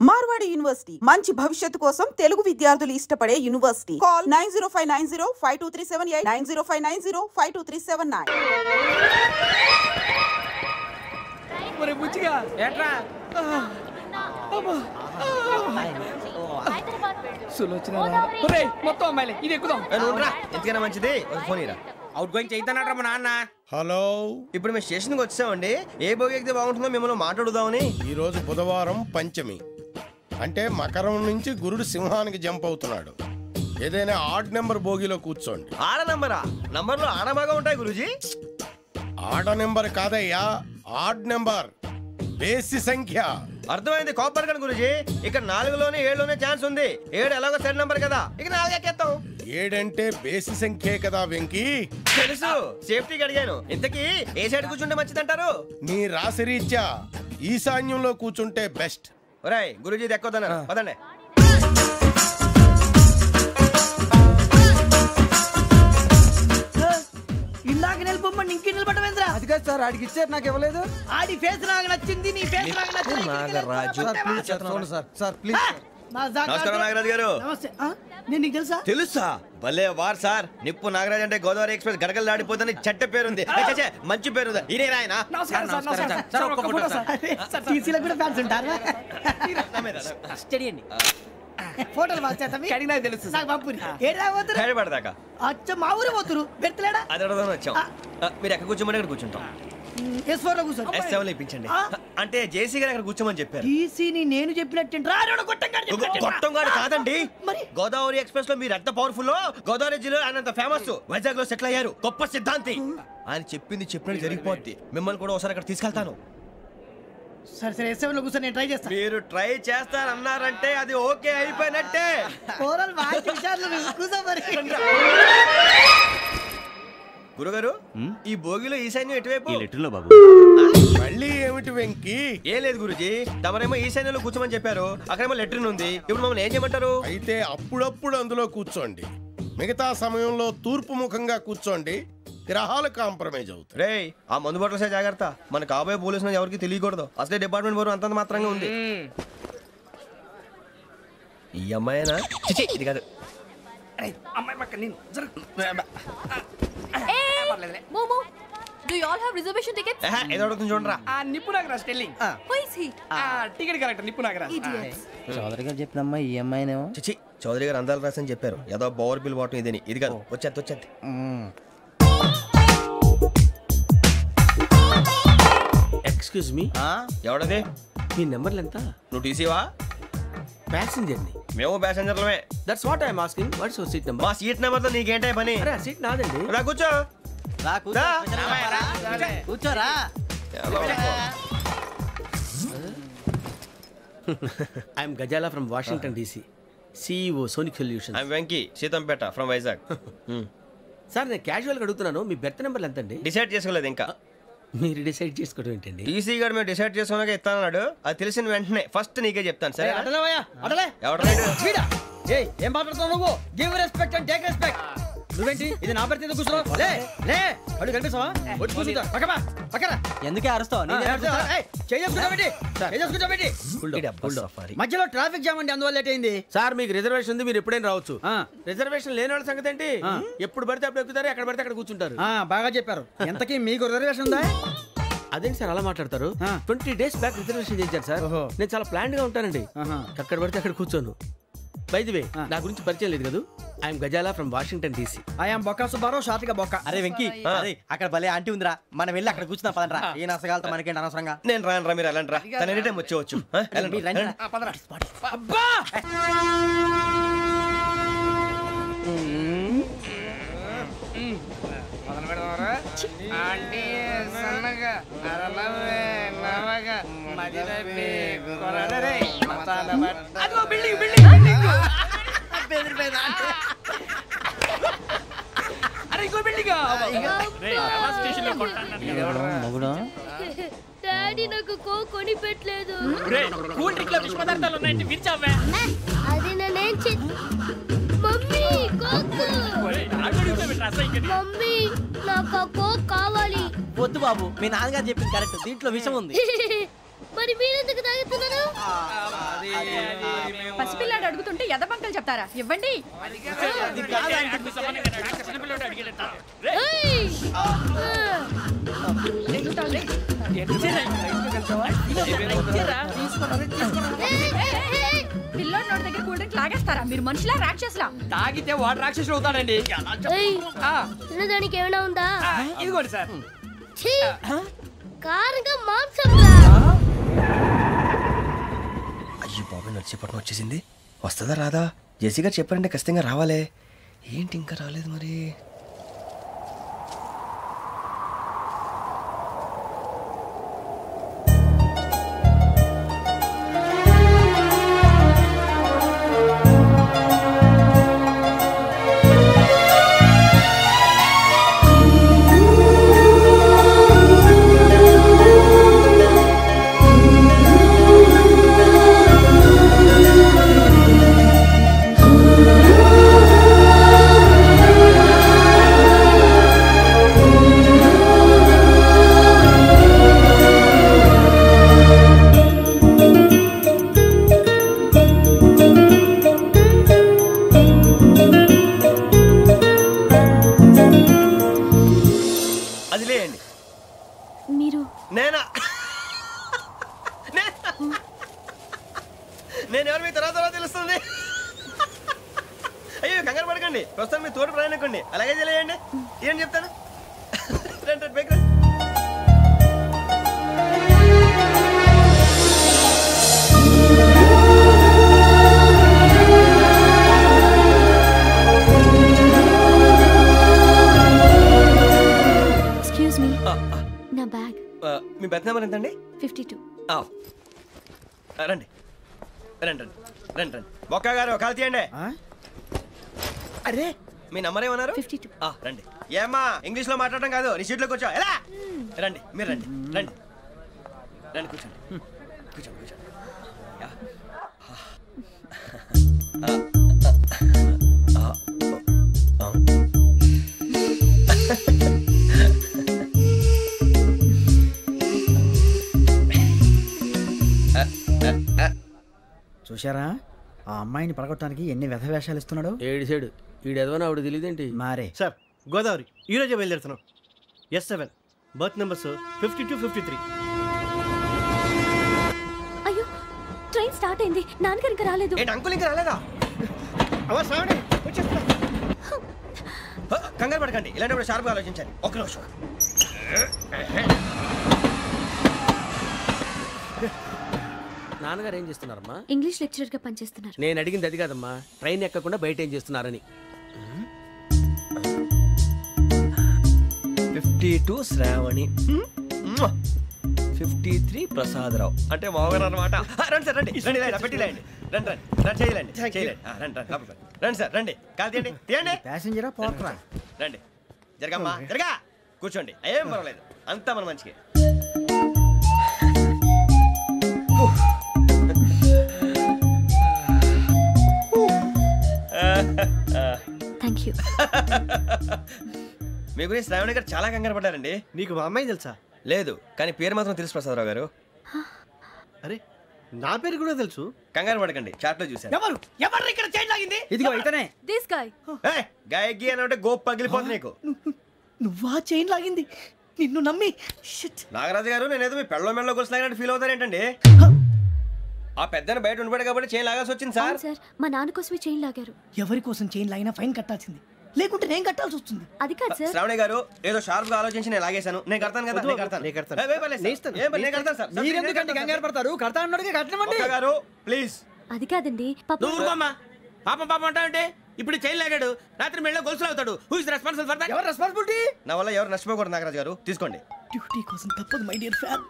Marwadi university మంచి భవిష్యత్తు కోసం తెలుగు విద్యార్థులు ఇష్టపడే యూనివర్సిటీ. కాల్ 9059052378 9059052379. ఒరే బుచ్చిగా ఏట్రా సులోచన ఒరే మొత్తం అమ్మాయిలే ఇది ఎక్కుదాం. ఎందుకైనా మంచిది ఫోన్ ఇరా. అవుట్ గోయింగ్ చేద్దానట్రా మా నాన్న. హలో, ఇప్పుడు మేము స్టేషన్కి వచ్చామండి. ఏ బోగి ఎక్కితే బాగుంటుందో మిమ్మల్ని మాట్లాడుదామని. ఈరోజు బుధవారం పంచమి, అంటే మకరం నుంచి గురుడు సింహానికి జంప్ అవుతున్నాడు. ఏదైనా ఆడ్ నెంబర్ బోగిలో కూర్చోండి. ఆడ నంబరా? నంబర్లో ఆడ బాగా ఉంటాయి గురూజీ. ఆడ నెంబర్ కాదయ్యా, ఆడ్ నెంబర్, బేసి సంఖ్య. అర్థమైంది, కాపర్ కానీ గురూజీ. ఇక్కడ 4లోనే 7లోనే ఛాన్స్ ఉంది. 7 ఎలాగో సెడ్ నంబర్ కదా, ఇక 4 ఎక్కేస్తాం. 7 అంటే బేసి సంఖ్యే కదా వెంకీ. తెలుసు, సేఫ్టీకి అడిగాను. ఇంతకీ ఏ సైడ్ కూర్చుంటే మంచిదంటారు? నీ రాశి రీత్యా ఈశాన్యంలో కూర్చుంటే బెస్ట్. ఒరేయ్ గురూజీ దెక్కొద్దన్నారు, పదండి. ఇందాక నిలబొమ్మని ఇంకే నిలబడమేంద్రా? అది కాదు సార్, ఆడికి ఇచ్చారు నాకు ఇవ్వలేదు. ఆడి ఫేస్ నాకు నచ్చింది, నీ ఫేస్ నాకు నచ్చింది. Nagaraju sir please. నమస్కారం నాగరాజు గారు. నమస్తే. నేను నీకు తెలుసా? తెలుసా? భలే వార్ సార్. నిప్పు నాగరాజ్ అంటే గోదావరి ఎక్స్ప్రెస్ గడగలు దాడిపోతుంది చెట్ట పేరుంది. మంచి పేరు. ఇదే ఆయన. నమస్కారం సార్. నమస్కారం సార్. ఒక్క ఫోటో సార్. టీసీలో కూడా ఫ్యాన్స్ ఉంటారా? స్టడీ అండి. ఫోటోలు మార్చేస్తాం. కడిగి నాకు తెలుసు. నాకు పంపుని. ఏడా పోతురు? హైదరాబాద్. అచ్చ మా ఊరు పోతురు. పెడతలేడా? అది అడగదామని వచ్చాం. మీరు ఎక్కడ కూర్చోమని అక్కడ కూర్చుంటాం. S4 లో కూర్చో. S7 ఇప్పించండి. అంటే జేసీ గారు అక్కడ కూర్చోమని చెప్పారు. టీసీని నేను చెప్పినట్టు గొట్టంగాడు కాదండి. మరి గోదావరి ఎక్స్ప్రెస్ లో మీరు ఎంత పవర్ఫుల్. గోదావరి జిల్లా ఆయన ఫేమస్. వైజాగ్ లో సెటిల్ అయ్యారు. గొప్ప సిద్ధాంతి. ఆయన చెప్పింది చెప్పినట్టు జరిగిపోద్ది. మిమ్మల్ని కూడా ఒకసారి అక్కడ తీసుకెళ్తాను. సరే సరే, S7 లో కూర్చొని నేను ట్రై చేస్తాను. మీరు ట్రై చేస్తారన్నారంటే అది ఓకే అయిపోయినట్టే. గురుగారు, ఈ భోగిలో ఈశాన్యం ఎటువైపు? మళ్ళీ ఏమిటి వెంకీ? ఏం లేదు గురుజీ, తమరేమో ఈశాన్యంలో కూర్చోమని చెప్పారు. అక్కడేమో లెట్రిన్ ఉంది. ఇప్పుడు మమ్మల్ని ఏం చేయమంటారు? అయితే అప్పుడప్పుడు అందులో కూర్చోండి. మిగతా సమయంలో తూర్పు ముఖంగా కూర్చోండి. గ్రహాలు కాంప్రమైజ్ అవుతాయి. రే, ఆ మందు బట్టలసే జాగ్రత్త. మన కాబోయే పోలీసులు ఎవరికి తెలియకూడదు. అసలే డిపార్ట్మెంట్ బోరు అంతంత మాత్రంగా ఉంది. ఈ అమ్మాయినా? ఇది కాదు. అమ్మాయి పక్క నేను. Momo, do you all have reservation tickets? ఏదో అడుగుతుంది చూడరా. ఆ నిప్పు Nagaraj telling. Who is he? Ticket correct నిప్పు నాగరాజ్. Idiots. చౌదరి గారు చెప్పినమ్మా ఈ అమ్మాయినేమో. చిచి, చౌదరి గారు అందాలు రాసని చెప్పారు. ఏదో బోర్ బిల్ వాటం ఇదని. ఇది కాదు, వచ్చేది. Excuse me, ఎవడది? మీ నెంబర్లు ఎంత? నువ్వు టీసీవా? ప్యాసింజర్ ని. మేము ప్యాసెంజర్లమే. That's what I'm asking. What's your seat number? మా సీట్ నెంబర్ తో నీకేంటే పని? అరే ఆ సీట్ నాదండి. రా కూర్చో. కూర్చోరా. I'm Gazala from Washington DC, CEO Sonic Solutions. I'm Venky, Seethampeta from Vizag. Sir నేను క్యాజువల్గా అడుగుతున్నాను, మీ బెర్త్ నెంబర్లు ఎంత అండి? డిసైడ్ చేసుకోలేదు ఇంకా. మీరు డిసైడ్ చేసుకోవడం ఏంటండి? టీసీ గారు మేము డిసైడ్ చేసుకున్నాక ఇస్తానన్నాడు. అది తెలిసిన వెంటనే ఫస్ట్ నీకే చెప్తాను. సరే? ఎవరు? ఏం మాట్లాడుతున్నావు నువ్వు? Give respect and take respect. నువ్వేంటి ఇది నా పరిస్థితి కూర్చున్నావు? లే లే, అడుగు కనిపిస్తావా? వచ్చి కూర్చుంటా. పక్కన ఎందుకే అరుస్తావు? మధ్యలో ట్రాఫిక్ జామ్ అండి, అందువల్ల లేట్ అయింది. సార్ మీకు రిజర్వేషన్ ఉంది, మీరు ఎప్పుడైనా రావచ్చు. రిజర్వేషన్ లేని వాళ్ళ సంగతి ఏంటి? ఎప్పుడు పడితే అప్పుడు ఎక్కుతారు, ఎక్కడ పడితే అక్కడ కూర్చుంటారు. బాగా చెప్పారు. ఎంతకీ మీకు రిజర్వేషన్ ఉందా? అదేంటి సార్ అలా మాట్లాడతారు? 20 days బ్యాక్ రిజర్వేషన్ చేశారు సార్. నేను చాలా ప్లాన్డ్ గా ఉంటానండి. అక్కడ పడితే అక్కడ కూర్చోను. బై ది వే, నా గురించి పరిచయం లేదు కదా. I'm Gazala from Washington DC. I'm Bokka Subbarao, షార్ట్గా బొక్క. అరే వెంకీ, అక్కడ భలే ఆంటీ ఉందిరా, మనం వెళ్ళి అక్కడ కూర్చున్నా పదరా. ఏ నసగాలతో మనకేంటి అనవసరంగా. నేను రాను రా, మీరు వెళ్ళండి రా. తన ఎనీ టైం వచ్చేవచ్చు. అబ్బా డాడీ నాకు కోక్ కొని పెట్టలేదు. అది నేనేం మమ్మీ కోక్. మమ్మీ నాకు కోక్ కావాలి. వద్దు బాబు, మీ నాన్నగారు చెప్పింది కరెక్ట్. దీంట్లో విషయం ఉంది. మరి మరి మీరెందుకు తాగుతున్నారు? పసిపిల్లాడు అడుగుతుంటే ఎదబంకలు చెప్తారా? ఇవ్వండి. పిల్లోడి నోటి దగ్గర కూల్ డ్రింక్ లాగేస్తారా? మీరు మనుషులా రాక్షసులా? తాగితే వాడు రాక్షసుడు అవుతాడండి. తినడానికి ఏమైనా ఉందా? ఇదిగోండి సార్. కారంగా మాంసం. అయ్యో బాబాయ్ నడిచేపట్నం వచ్చేసింది. వస్తుందా రాదా? జెసి గారు చెప్పారంటే ఖచ్చితంగా రావాలే. ఏంటి ఇంకా రాలేదు మరి? నేను ఎవరు మీ తర్వాత తెలుస్తుంది. అయ్యో కంగారు పడకండి, ప్రస్తుతం మీ తోడు ప్రయాణకండి. అలాగే తెలియండి. ఏం చెప్తాను రండి బైక్ రండి. ఎక్స్క్యూజ్ మీ, నా బ్యాగ్. మీ బెత్ నెంబర్ ఎంతండి? 52. రండి రండి రండి రండి రండి. బొక్క గారు కాల్ తీయండి. అరే మీ నంబర్ ఏమన్నారు? 52. రండి. ఏమ్మా ఇంగ్లీష్ లో మాట్లాడడం కాదు, నీ సీట్లో కూర్చో. ఎలా రండి, మీరు రండి రండి రండి కూర్చోండి కూర్చోండి కూర్చోండి. చూశారా ఆ అమ్మాయిని పడగొట్టడానికి ఎన్ని వ్యధ వేషాలు ఇస్తున్నాడు. ఏడు సైడు ఈడు ఎదవని ఆవిడ తెలియదేంటి? మారే సార్ గోదావరి ఈరోజే బయలుదేరుతున్నాం. S7 berth numbers 52, 53. అయ్యో ట్రైన్ స్టార్ట్ అయింది, నాన్నగారు ఇంకా రాలేదు. ఏంటి అంకుల్ ఇంకా రాలేదా? కంగారు పడకండి, ఇలాంటప్పుడు షార్ప్గా ఆలోచించండి. ఒక్క నిమిషం. నాన్నగారు ఏం చేస్తున్నారమ్మా? ఇంగ్లీష్ లెక్చరర్ గా పనిచేస్తున్నారు. నేను అడిగింది అది కాదమ్మా, ట్రైన్ ఎక్కకుండా బయట ఏం చేస్తున్నారని. 52 శ్రావణి, 53 ప్రసాదరావు అంటే మామగారు అనమాట. రండి సార్ రండి రండి రండి పెట్టి రండి రండి రండి రండి చేయలేండి చేయలేండి రండి రండి రండి సార్ రండి. కాల్ తీయండి తీయండి. ప్యాసింజరా పోట్రా. రండి జరగమ్మా జరగా కూర్చోండి, ఏం పర్వాలేదు, అంతా మన మంచికి. Thank you. మీ గురించి శ్రావణి గారు చాలా కంగారు పడ్డారండి. నీకు మా అమ్మాయి తెలుసా? లేదు, కానీ పేరు మాత్రం తెలుసు ప్రసాదరావు గారు. అరే నా పేరు కూడా తెలుసు. కంగారు పడకండి, చాట్ లో చూసాను. ఎవరు ఎవరు ఇక్కడ చైన్ లాగింది? ఇదిగో ఇతనే. This guy. గాయకి అని అంటే గోప్ పగిలిపోతుంది నీకు. నువ్వా చైన్ లాగింది? నిన్ను నమ్మి. నాగరాజు గారు నేనేదో మీ పెళ్ళ మెళ్ళలో గురిసిలాగినట్టు ఫీల్ అవుతారేంటండి? ఆ పెద్దని బయట ఉండిపోయాడు కాబట్టి చైన్ లాగాల్సి వచ్చింది సార్. సార్ మా నాన్న కోసమే చైన్ లాగారు. ఎవరి కోసం చైన్ లాగినా ఫైన్ కట్టాల్సింది, లేకుంటే నేను కట్టాల్సి వస్తుంది. అది కాదు సార్. శ్రావణి గారు ఏదో షార్ప్ గా ఆలోచించి నేను లాగేశాను. నేను కడతాను కదా, నేను కడతాను. నేను కడతాను సార్. మీరెందుకంటే కంగారు పడతారు? కడతా అన్నాడుగా కట్టమండి. గారు ప్లీజ్. అది కాదండి నువ్వు ఊరుకోమ్మా. పాపం పాపం అంటావంటే ఇప్పుడు చైన్ లాగాడు, రాత్రి మెళ్ళ గొలుసులు అవుతాడు. Who is responsible for that? ఎవరు రెస్పాన్సిబిలిటీ? నా వల్ల ఎవరు నష్టపోకూడదు నాగరాజు గారు, తీసుకోండి. డ్యూటీ కోసం తప్పదు మై డియర్ ఫ్యాన్,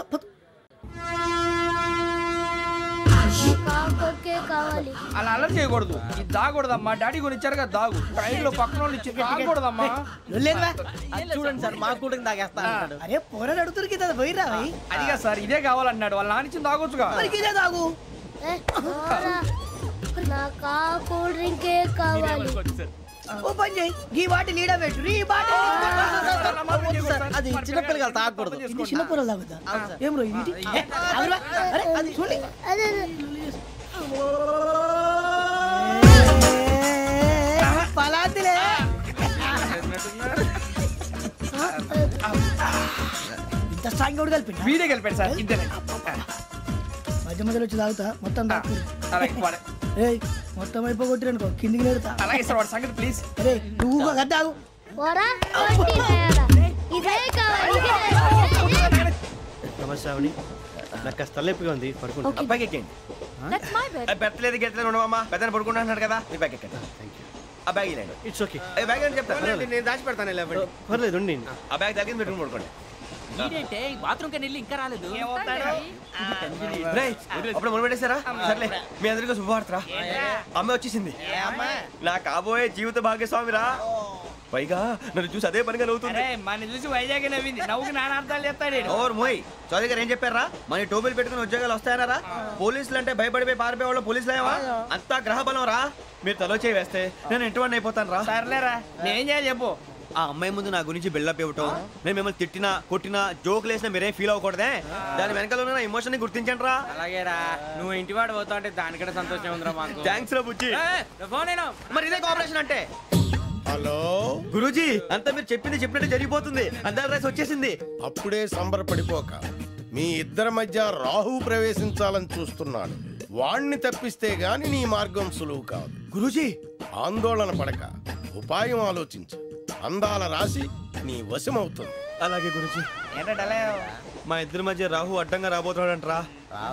తప్పదు. కావాలి. అలా అల్లరి చేయకూడదు, ఇది దాగకూడదమ్మా. డాడీ కొని ఇచ్చారు కదా దాగు, ట్రైన్ లో పక్కన వాళ్ళు ఇచ్చి దాగకూడదమ్మా. చూడండి సార్, మా కూడా తాగేస్తా. అరే పోరాడు అడుగుతారు కదా, పోయిరా. అడిగా సార్, ఇదే కావాలన్నాడు. వాళ్ళ నానిచ్చింది తాగొచ్చుగా. ఇదే తాగు. నాకు కూల్ డ్రింకే కావాలి. ఓ పని చేయి ఈ బాటిల్ లీడ పెట్టు ఈ బాటిల్ అది చిన్నపిల్లలు తాగకూడదు. ఇది చిన్న పొరలు తాగుతా ఏం రో ఇది అరే అది చూడండి పలాతిలే ఇంత స్ట్రాంగ్ కూడా కలిపి వీడే కలిపాడు సార్ ఇద్దరే. మధ్య మధ్యలో వచ్చి తాగుతా మొత్తం తాగుతుంది అలాగే వాడు. ఏయ్ మొత్తం అయిపోగొట్టిరనుకో కిందికి నేడుతా అలాగే సార్ వాడు సంగతి ప్లీజ్. అరే నువ్వు గద్ద తాగు నమస్తే ఆవిడ, నాకు కాస్త తలెప్పిగా ఉంది, పడుకుంటా. బ్యాగ్ ఎక్కండి. పెట్టలేదు గెట్టలేదు ఉండవమ్మా, పెద్దని పడుకుంటున్నాడు కదా, మీ బ్యాగ్ ఎక్కండి. ఆ బ్యాగ్ ఇలాండి. ఇట్స్ ఓకే, బ్యాగ్ అని చెప్తాను, నేను దాచి పెడతాను. పర్లేదు ఉండి. ఆ బ్యాగ్ తగ్గింది పెట్టుకుని పడుకోండి. బాత్రూమ్ కని ఇంకా రాలేదు. అప్పుడు మొదలు పెట్టేశారా? సర్లే, మీ అందరికీ శుభవార్తరా, అమ్మ వచ్చేసింది. నా కాబోయే జీవిత భాగ్యస్వామిరా. పైగా నన్ను చూసి అదే పనిగా నవ్వుతుంది. మన చూసి వైజాగ్ నవ్వింది, నవ్వుకి నాన్న అర్థాలు చెప్తాడు. ఓర్ మోయ్, చౌదరి గారు ఏం చెప్పారా? మన టోబీలు పెట్టుకుని ఉద్యోగాలు వస్తాయనరా? పోలీసులు అంటే భయపడిపోయి పారిపోయే వాళ్ళు పోలీసులు అయ్యావా? అంతా గ్రహ బలం రా. మీరు తలో చేయి వేస్తే నేను ఇంటివాడిని అయిపోతాను రా. సర్లేరా, నేనేం చేయాలి చెప్పు. ఆ అమ్మాయి ముందు నా గురించి బిల్డప్ ఇవ్వటం, నేను మిమ్మల్ని తిట్టినా కొట్టినా జోకులు వేసినా మీరేం ఫీల్ అవ్వకూడదే. దాని వెనకాల ఉన్న ఎమోషన్ ని గుర్తించండి రా. అలాగేరా, నువ్వు ఇంటి వాడు పోతా అంటే దానికంటే సంతోషం ఉందిరా మాకు. థ్యాంక్స్ రా బుజ్జి. ఫోన్ మరి ఇదే కోఆపరేషన్ అంటే. హలో గురూజీ, అంతా మీరు చెప్పింది చెప్పినట్టు జరిగిపోతుంది. అందాల రైస్ వచ్చేసింది. అప్పుడే సంబరపడిపోక మీ ఇద్దరి మధ్య రాహు ప్రవేశించాలని చూస్తున్నాడు. వాణ్ణి తప్పిస్తే గాని నీ మార్గం సులువు కాదు. గురూజీ, ఆందోళన పడక ఉపాయం ఆలోచించు. అందాల రాశి నీ వశమవుతుంది. అలాగే గురూజీ. ఏంటంటే మా ఇద్దరి మధ్య రాహు అడ్డంగా రాబోతున్నాడంట్రా.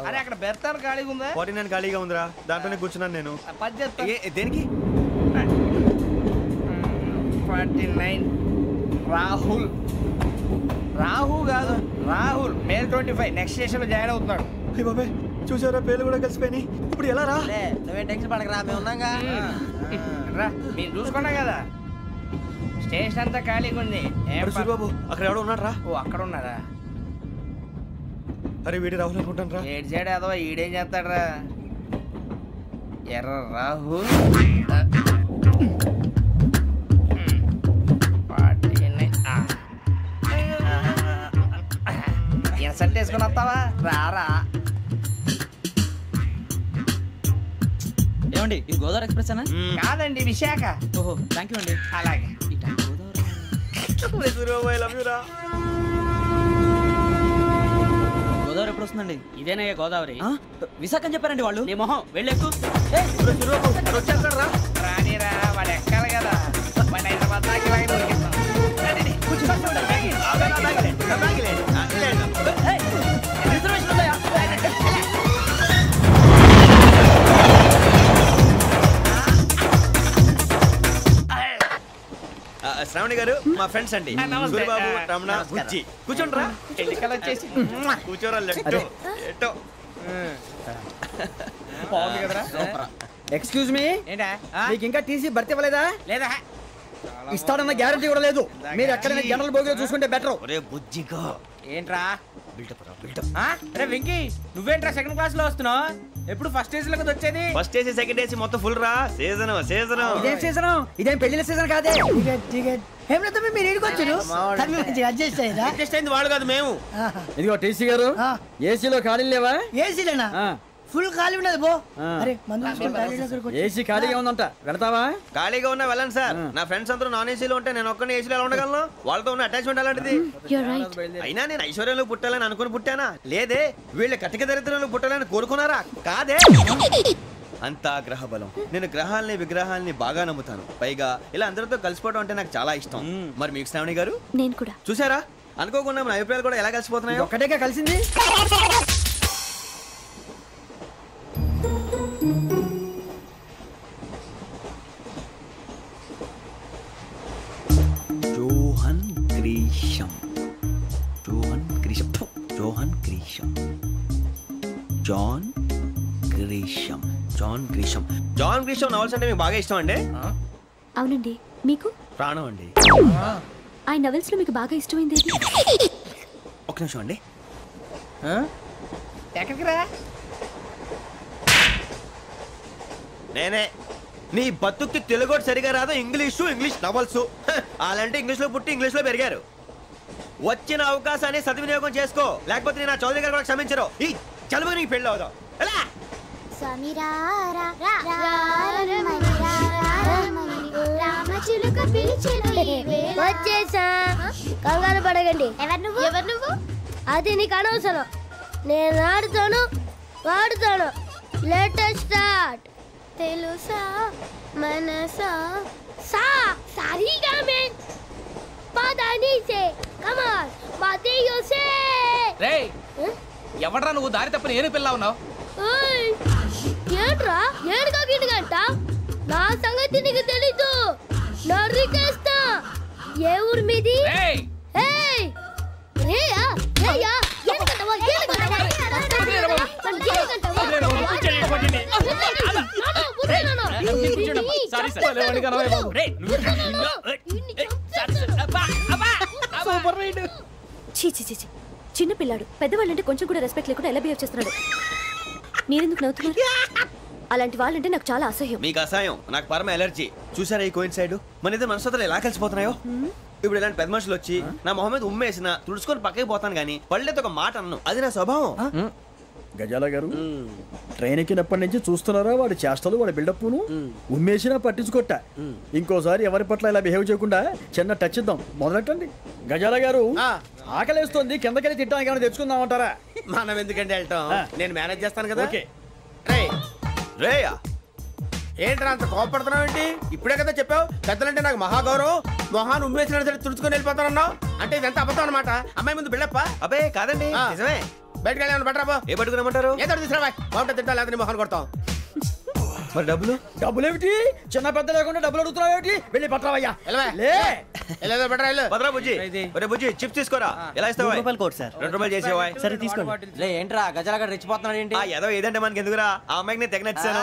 అరే అక్కడ బెర్తాను ఖాళీగా ఉందా? 49 ఖాళీగా ఉందిరా, దాంట్లోనే కూర్చున్నాను నేను. దేనికి? 49 రాహుల్. రాహు కాదు, రాహుల్. మే 25 నెక్స్ట్ స్టేషన్ లో జాయిన్ అవుతున్నాడు. బాబాయ్ చూసారా, పేర్లు కూడా కలిసిపోయి. ఇప్పుడు ఎలా రా? నువ్వేం టెన్షన్ పడకరా, మేము ఉన్నాగా. రా, మీరు చూసుకున్నా కదా, స్టేషన్ అంతా ఖాళీగా ఉంది. బాబు అక్కడ ఎవడో ఉన్నాడు రా. ఓ అక్కడ ఉన్నారా? అరే వీడి రాహుల్ అనుకుంటాను రా. ఏడు సైడ్ అదో ఈడేం చేస్తాడరా? ఎర్ర రాహుల్. సెట్ వేసుకుని వస్తావా? రారా. ఏమండి, ఇది గోదావరి ఎక్స్ప్రెస్ అనా? కాదండి, విశాఖ. ఓహో, థ్యాంక్ యూ అండి. అలాగే. గోదావరి ఎప్పుడు వస్తుందండి? ఇదేనయ్యా గోదావరి. విశాఖ అని చెప్పారండి వాళ్ళు. నీ మొహం వెళ్ళెక్కు. రానిరా, వాడు ఎక్కాలి కదా. వాడు హైదరాబాద్ దాకా ఇలాగే దొరికిస్తాం. రిజర్వేషన్ ఉన్నాయా? శ్రావణి గారు మా ఫ్రెండ్స్ అండి. గురుబాబు, రమణ, బుజ్జి. కూర్చోండి రా. ఎన్నికలు వచ్చేసి కూర్చోరా. లెట్టో ఎట్టో బాగుంది కదరా. ఎక్స్క్యూజ్ మీ, ఏంటా? మీకు ఇంకా టీసీ భర్తీ ఇవ్వలేదా? లేదా ఇస్తాడన్న గ్యారంటీ కూడా లేదు. మీరు ఎక్కడైనా జనరల్ బోగిలో చూసుకుంటే బెటర్. ఒరే బుజ్జిగా, ఏంట్రా బిల్డప్ రా, బిల్డప్. అరే వెంకీ, నువ్వేంట్రా సెకండ్ క్లాస్ లో వస్తున్నావు? ఎప్పుడు ఫస్ట్ ఏసీ లోకి వచ్చేది? ఫస్ట్ ఏసీ సెకండ్ ఏసీ మొత్తం ఫుల్ రా. Season season. ఇదేం సీజన్? ఇదేం పెళ్లిన సీజన్ కాదే. ఏమిటో మీరు ఇడికొచ్చారు, అడ్జస్ట్ అయ్యారా? అడ్జస్ట్ అయింది వాళ్ళు కాదు, మేము. ఇదిగో టీసీ గారు, ఏసీలో ఖాళీలు లేవా? ఏసీలేనా? ఫుల్ ఖాళీ ఉండదు బో. అరే ఏసీ ఖాళీగా ఉందంట, వెళతావా? ఖాళీగా ఉన్నా వెళ్ళండి సార్. నా ఫ్రెండ్స్ అందరూ నాన్ ఏసీలో ఉంటే నేను ఒక్కనే ఏసీలో ఎలా ఉండగలను? వాళ్ళతో ఉన్న అటాచ్మెంట్ అలాంటిది. అయినా నేను ఐశ్వర్యంలో పుట్టాలని అనుకుని పుట్టానా? లేదే. వీళ్ళ కటిక దరిద్రంలో పుట్టాలని కోరుకున్నారా? కాదే. అంతా గ్రహ బలం. నేను గ్రహాలని విగ్రహాలని బాగా నమ్ముతాను. పైగా ఇలా అందరితో కలిసిపోవడం అంటే నాకు చాలా ఇష్టం. మరి మీకు శ్రావణి గారు? నేను కూడా. చూసారా, అనుకోకుండా మన అభిప్రాయాలు కూడా ఎలా కలిసిపోతున్నాయి. ఒకటేగా కలిసింది. Johan Grisham, Johan Grisham, Johan Grisham, John Grisham, John Grisham. John Grisham novels అంటే మీకు బాగా ఇష్టం అండి? అవునండి. మీకు? ప్రాణం అండి. ఆ నవెల్స్ లో మీకు బాగా ఇష్టమైంది? ఒక నిమిషం అండి. ఎక్కడికి రా? నేనే నీ బతుక్కి తెలుగు సరిగా రాదు, ఇంగ్లీష్ నవల్స్. అలాంటి ఇంగ్లీష్ లో పుట్టి ఇంగ్లీష్ లో పెరిగారు. వచ్చిన అవకాశాన్ని సద్వినియోగం చేసుకో, లేకపోతే నేను ఆ చౌదరి గారు కూడా క్షమించరు. ఈ చదువు నీకు పెళ్ళి అవుదాం. ఎలా వచ్చేసా, కంగారు పడకండి. ఎవరు నువ్వు? అది నీకు అనవసరం. నేను ఆడుతాను, వాడుతాను. Latest start. తెలుసా మనసా సా సారీగా మెన్ పదని సే కమాన్ బాతియో సే. రేయ్ ఎవడ్రా నువ్వు? దారి తప్పని ఏను పిల్ల ఉన్నావు? ఓయ్ ఏంట్రా ఏడుగా గిడుగంట? నా సంగతి నీకు తెలీదు. నరికేస్తా. ఏ ఊరు మీది? ఏయ్ రేయా రేయా ఏడుగంటవా ఏడుగంటవా చిన్న పిల్లాడు. పెద్దవాళ్ళంటే కొంచెం కూడా రెస్పెక్ట్ లేకుండా ఎలా బిహేవ్ చేస్తున్నాడు. మీరెందుకు నవ్వుతున్నారు? అలాంటి వాళ్ళంటే నాకు చాలా అసహ్యం. మీకు అసహ్యం, నాకు పరమ ఎలర్జీ. చూసారా ఈ కోయిన్సైడ్? మన ఇద్దరు మనసుతో ఎలా కలిసిపోతున్నాయో. ఇప్పుడు ఇలాంటి పెద్ద మనుషులు వచ్చి నా మొహం మీద ఉమ్మేసిన తుడుచుకొని పక్కకి పోతాను కానీ పళ్ళేతో ఒక మాట అన్ను. అది నా స్వభావం. గజాల గారు ట్రైన్ ఎక్కినప్పటి నుంచి చూస్తున్నారా వాడి చేష్టలు, వాడి బిల్డప్ను. ఉమ్మేసినా పట్టించుకోట. ఇంకోసారి ఎవరి పట్ల ఇలా బిహేవ్ చేయకుండా చిన్న టచ్ ఇద్దాం. మొదలెట్టండి. గజాల గారు ఆకలేస్తోంది, కిందకెళ్ళి తిట్టడానికి ఏమైనా తెచ్చుకుందామంటారా? మనం ఎందుకంటే వెళ్తాం, నేను మేనేజ్ చేస్తాను కదా. రేయా ఏంట్రా అంత కోపడుతున్నావు ఏంటి? ఇప్పుడే కదా చెప్పావు పెద్దలంటే నాకు మహాగౌరవం, మొహాన్ని ఉమ్మేసిన సరే తుడుచుకొని వెళ్ళిపోతానన్నావు. అంటే ఇదంతా అబద్ధం అనమాట. అమ్మాయి ముందు బిల్డప్ప? అబ్బే కాదండి, నిజమే. బయటకు వెళ్ళాను బట్రాబో. ఏ పట్టుకురమ్మంటారు? ఏదో తీసుకురా, బాగుంటుంది తింటా, లేదా మొహాన్ని కొడతాం. మరి డబ్బులు ఏమిటి? చిన్న పెద్ద లేకుండా డబ్బులు అడుగుతున్నావు ఏమిటి? వెళ్ళి పట్టరావయ్యా. బుజ్జి చిప్స్ తీసుకోరా. ఎలా ఇస్తావా? Court sir. 2 రూపాయలు చేసేవా? సరే తీసుకోండి. ఏంట్రా గజాల గారు రెచ్చిపోతున్నాడు ఏంటి? ఏదో ఏదంటే మనకి ఎందుకురా, ఆ అమ్మాయికి నేను తెగ నచ్చాను.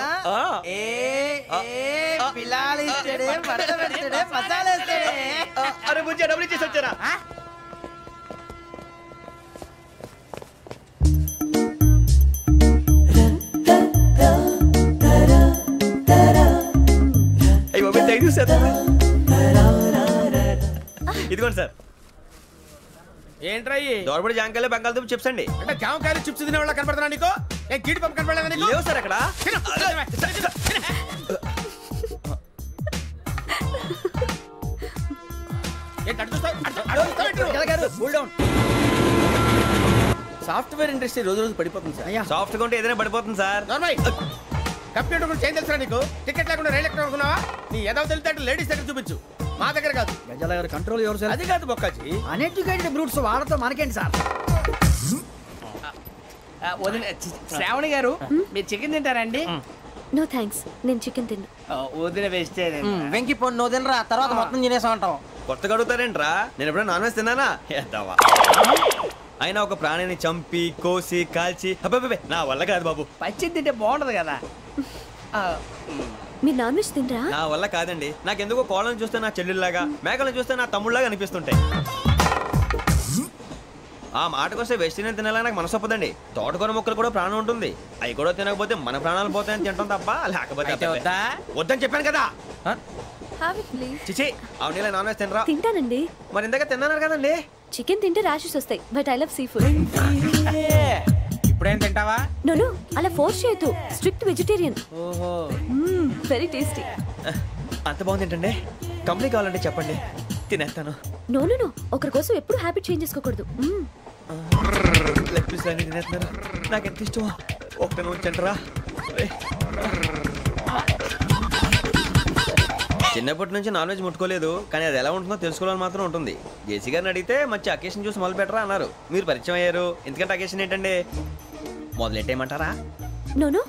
అరే బుజ్జి డబ్బులు ఇచ్చేసి వచ్చారా? ఇదిగోండి సార్. ఏంట్రా దోరబడి జాంకాయలు బంగాళదుంప చిప్స్ అండి. అంటే జామకాయలు చిప్స్ తినే వాళ్ళ కనపడుతున్నా నీకు? ఏ గీడి పంప కనపడలేదా నీకు? లేవు సార్ అక్కడ. సాఫ్ట్వేర్ ఇండస్ట్రీ రోజు రోజు పడిపోతుంది సార్. సాఫ్ట్ గా ఉంటే ఏదైనా పడిపోతుంది సార్. కంప్యూటర్ గురించి ఏం తెలుసా నీకు? టికెట్ లేకుండా రైలు ఎక్కడ అనుకున్నావా? నీ ఏదో తెలితే లేడీస్ దగ్గర చూపించు, మా దగ్గర కాదు. గజాల గారు కంట్రోల్ ఎవరు సార్? అది కాదు బొక్కాజీ. అన్ఎడ్యుకేటెడ్ బ్రూట్స్ వాడతాం మనకేంటి సార్? శ్రావణి గారు మీరు చికెన్ తింటారండి? నో థ్యాంక్స్, నేను చికెన్ తిన్నా. వదిన వేస్తే వెంకి పొన్ను నువ్వు తినరా, తర్వాత మొత్తం తినేసా ఉంటాం. కొత్తగా అడుగుతారేంట్రా? నేను ఎప్పుడైనా నాన్ వెజ్ తిన్నానా? అయినా ఒక ప్రాణిని చంపి కోసి కాల్చి నా వల్ల కాదు బాబు. పచ్చి తింటే బాగుంటది కదా. మీరు నాన్ వెజ్ తినరా? నా వల్ల కాదండి. నాకెందుకో కోళ్ళని చూస్తే నా చెల్లెల్లాగా, మేకలను చూస్తే నా తమ్ముళ్ళలాగా అనిపిస్తుంటాయి. ఆ మాటకొస్తే వెస్టిరియన్ తినాలని నాకు మనసు ఒప్పదండి. తోటకూర మొక్కలు కూడా ప్రాణం ఉంటుంది. అవి కూడా తినకపోతే మన ప్రాణాలు పోతాయని తింటాం తప్ప లేకపోతే వద్దని చెప్పాను కదా. చిచి అవునీ నాన్ వెజ్ తినరా? తింటానండి. మరి ఇందాక తిన్నాను కదండి. చికెన్ తింటే ర్యాషెస్ వస్తాయి, but I love sea food. ఇప్పుడేం తింటావా? నో అలా ఫోర్స్ చేయొద్దు. Strict vegetarian. ఓహో వెరీ టేస్టీ. అంత బాగుంది ఏంటండి? కంపెనీ కావాలంటే చెప్పండి, తినేస్తాను. నో ఒకరి కోసం ఎప్పుడు హ్యాబిట్ చేంజ్ చేసుకోకూడదు. లెగ్ పీస్ అన్ని తినేస్తున్నారు. నాకు ఎంత ఇష్టమో. ఒకటి ఉంచండిరా. చిన్నప్పటి నుంచి నాన్ వెజ్ ముట్టుకోలేదు, కానీ అది ఎలా ఉంటుందో తెలుసుకోవాలని మాత్రం ఉంటుంది. జేసీ గారిని అడిగితే మంచి అకేషన్ చూసి మొదలు పెట్టరా అన్నారు. మీరు పరిచయం అయ్యారు. ఎందుకంటే అకేషన్ ఏంటండి? మొదలెట్టేయమంటారా? నో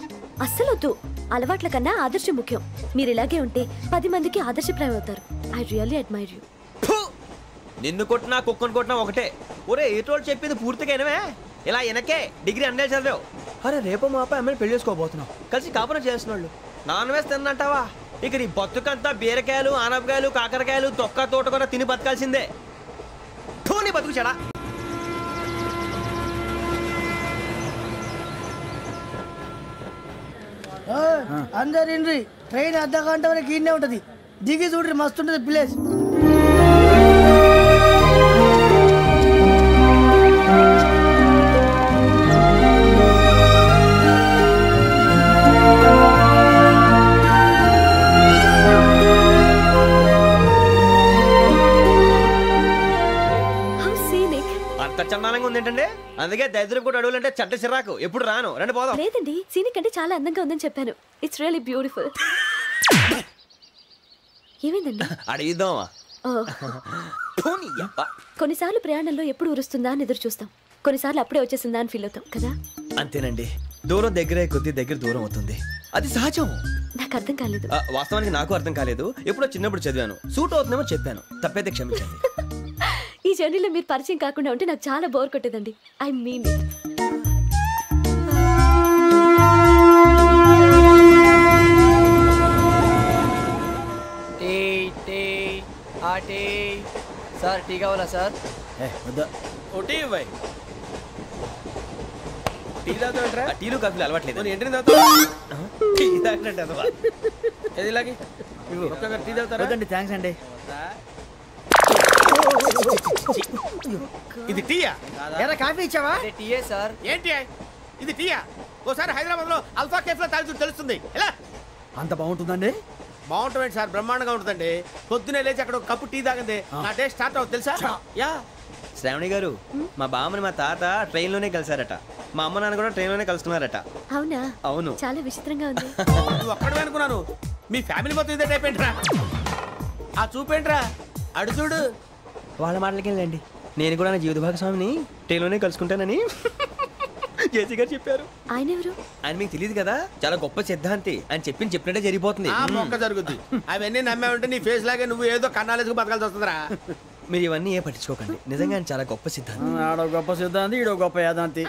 అస్సలు వద్దు. అలవాట్ల కన్నా ఆదర్శం ముఖ్యం. మీరు ఇలాగే ఉంటే 10 మందికి ఆదర్శప్రాయం అవుతారు. I really admire you. నిన్ను కొట్టినా కుక్కను కొట్టినా ఒకటే. ఒరే ఏటోళ్ళు చెప్పింది పూర్తిగా వినవే. ఇలా వెనకే డిగ్రీ అన్నే చదివావు. అరే రేపు మా అబ్బాయి అమ్మాయిని పెళ్లి చేసుకోబోతున్నావు. కలిసి కాపురం చేసిన వాళ్ళు నాన్ వెజ్ తిన్నంటావా? ఇక నీ బతుకంతా బీరకాయలు, ఆనపకాయలు, కాకరకాయలు, తొక్క తోట కూడా తిని బతకాల్సిందే. నీ బతుకు చెడా. అందరు ఇండ్రి ట్రైన్ అర్ధ గంట వరకు ఇన్నే ఉంటది దిగి చూడ్రి మస్తు ఉంటది ప్లేస్ చందానంగా ఉంది ఏంటండి అందుకే దరిద్రం కూడా అడవులంటే చెడ్డ చిరాకు ఎప్పుడు రాను రండి పోదాం లేదండి సీనిక్ అంటే చాలా అందంగా ఉందని చెప్పాను ఇట్స్ రియల్లీ బ్యూటిఫుల్ ఏమైందండి అడిగిద్దామా కొన్నిసార్లు ప్రయాణంలో ఎప్పుడు ఉరుస్తుందా అని ఎదురు చూస్తాం కొన్నిసార్లు అప్పుడే వచ్చేసిందా అని ఫీల్ అవుతాం కదా అంతేనండి దూరం దగ్గరే కొద్ది దగ్గర దూరం అవుతుంది అది సహజం నాకు అర్థం కాలేదు వాస్తవానికి నాకు అర్థం కాలేదు ఎప్పుడో చిన్నప్పుడు చదివాను సూట్ అవుతుందేమో చెప్పాను తప్పైతే క్షమించండి ఈ జర్నీలో మీరు పరిచయం కాకుండా ఉంటే నాకు చాలా బోర్ కొట్టేదండి ఐ మీన్ సార్ టీ కావాలా సార్ టీలు కాఫీలు అలవాట్లేదు థ్యాంక్స్ అండి ఇది టీయా కాఫీ ఇచ్చావా టీయే సార్ ఏంటి ఇది టీయా ఓసారి హైదరాబాద్ లో అల్ఫా కేఫ్ లో తాగి తెలుస్తుంది ఎలా అంత బాగుంటుందండి బాగుంటుంది సార్ బ్రహ్మాండంగా ఉంటుందండి పొద్దునే లేచి అక్కడ ఒక కప్పు టీ తాగింది నా డే స్టార్ట్ అవుతుంది తెలుసా యా శ్రావణి గారు మా బామ్మని మా తాత ట్రైన్ లోనే కలిసారట మా అమ్మ నాన్న కూడా ట్రైన్ లోనే కలుసుకున్నారట అవునా అవును చాలా విచిత్రంగా ఉంది నువ్వు ఒక్కడే అనుకున్నాను మీ ఫ్యామిలీ మొత్తం ఇదే టైప్ ఏంట్రా ఆ చూపేంట్రా అడు చూడు వాళ్ళ మాటలకి వెళ్ళండి నేను కూడా నా జీవిత భాగస్వామిని ట్రైన్ లోనే కలుసుకుంటానని జేసీ గారు చెప్పారు ఆయన ఎవరు ఆయన మీకు తెలియదు కదా చాలా గొప్ప సిద్ధాంతి అని చెప్పినట్టే జరిగిపోతుంది మొక్క జరుగుద్ది అవన్నీ నమ్మే ఉంటే నీ ఫేస్ లాగే నువ్వు ఏదో కన్నాలేసుకు బతకాల్సి వస్తుందిరా మీరు ఇవన్నీ ఏ పట్టించుకోకండి నిజంగా ఆయన చాలా గొప్ప సిద్ధాంతి ఆడో గొప్ప సిద్ధాంతి ఈడో గొప్ప యాదాంతి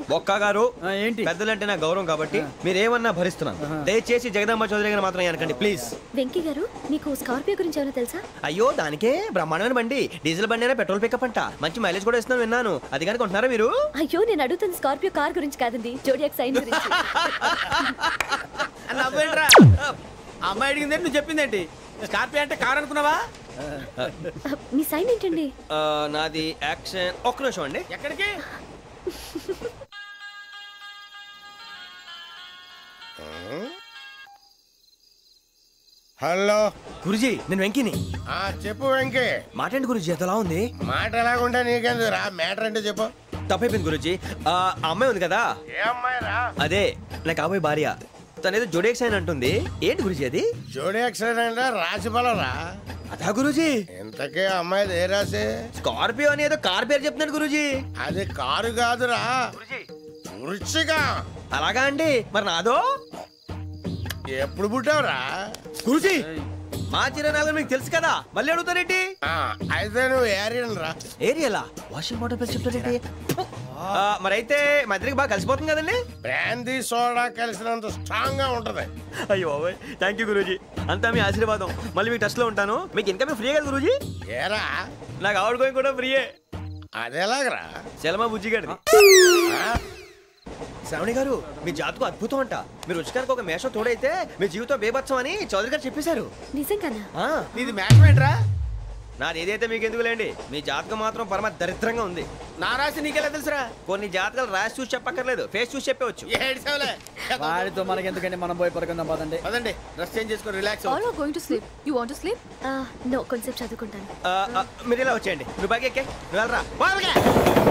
బొక్క గారు ఏంటి పెద్దలంటే నా గౌరవం కాబట్టి మీరు ఏమన్నా భరిస్తున్నాను దయచేసి జగదాంబ చౌదరి గారు మాత్రం అనకండి ప్లీజ్ వెంకీ గారు మీకు స్కార్పియో గురించి ఏమైనా తెలుసా అయ్యో దానికే బ్రహ్మాండమైన బండి డీజిల్ బండి అయినా పెట్రోల్ పికప్ అంట మంచి మైలేజ్ కూడా ఇస్తున్నాను విన్నాను అది కానీ కొంటున్నారా మీరు అయ్యో నేను అడుగుతుంది స్కార్పియో కార్ గురించి కాదండి జోడియాక్ సైన్ గురించి అమ్మాయి అడిగింది నువ్వు చెప్పిందేంటి స్కార్పియో అంటే కార్ అనుకున్నావా మీ సైన్ ఏంటండి నాది యాక్షన్ ఒక్క నిమిషం అండి ఎక్కడికి హలో గురుజీ నేను వెంకిని చెప్పు వెంకీ మాటండి గురుజీ ఎంతలా ఉంది మాట ఎలాగుంటా నీకెందుకు రా మ్యాటర్ అంటే చెప్పు తప్పైపోయింది గురుజీ ఆ అమ్మాయి ఉంది కదా ఏ అమ్మాయి రా అదే నా కాబోయే భార్య తనేదో జోడేక్స్ అని అంటుంది ఏంటి గురుజీ అది జోడేక్స్ అంటే రాసి బలరా అదా గురుజీ ఇంతకే అమ్మాయి ఏ రాసి స్కార్పియో అని ఏదో కార్ పేరు చెప్తున్నాడు గురుజీ అది కారు కాదురా వృచ్చిక అలాగా అండి మరి నాదో ఎప్పుడు పుట్టావురా గురుజీ మా చిరనాలు మీకు తెలుసు కదా మళ్ళీ అడుగుతారేంటి అయితే నువ్వు ఏరియన్ రా ఏరియలా వాషింగ్ వాటర్ పేరు చెప్తారేంటి మరైతే మా ఇద్దరికి బాగా కలిసిపోతుంది కదండి బ్రాందీ సోడా కలిసినంత స్ట్రాంగ్ గా ఉంటది అయ్యో థ్యాంక్ యూ గురూజీ అంతా మీ ఆశీర్వాదం మళ్ళీ మీ టచ్ లో ఉంటాను మీకు ఇంకా ఫ్రీ కదా గురూజీ ఏరా నాకు ఆవిడ గోయింగ్ కూడా ఫ్రీయే అదేలాగరా చలమా బుజ్జి గారిది శ్రావణి గారు మీ జాతకు అద్భుతం అంట మీరు రుచికారికి ఒక మేషం తోడైతే మీ జీవితం బేబత్సం అని చౌదరి గారు చెప్పేశారు నిజంగానా నీది మేషం ఏంట్రా నాది ఏదైతే మీకు ఎందుకులేండి మీ జాతకం మాత్రం పరమ దరిద్రంగా ఉంది నా రాశి నీకెలా తెలుసురా కొన్ని జాతకాలు రాసి చూసి చెప్పక్కర్లేదు ఫేస్ చూసి చెప్పవచ్చు వాడితో మనకి ఎందుకంటే మనం పోయి పడుకుందాం పదండి పదండి డ్రెస్ చేంజ్ చేసుకొని relax All are going to sleep. You want to sleep? No కొంచెం చదువుకుంటాను మీరు ఇలా వచ్చేయండి నువ్వు బాగా ఎక్కే నువ్వు వెళ్ళరా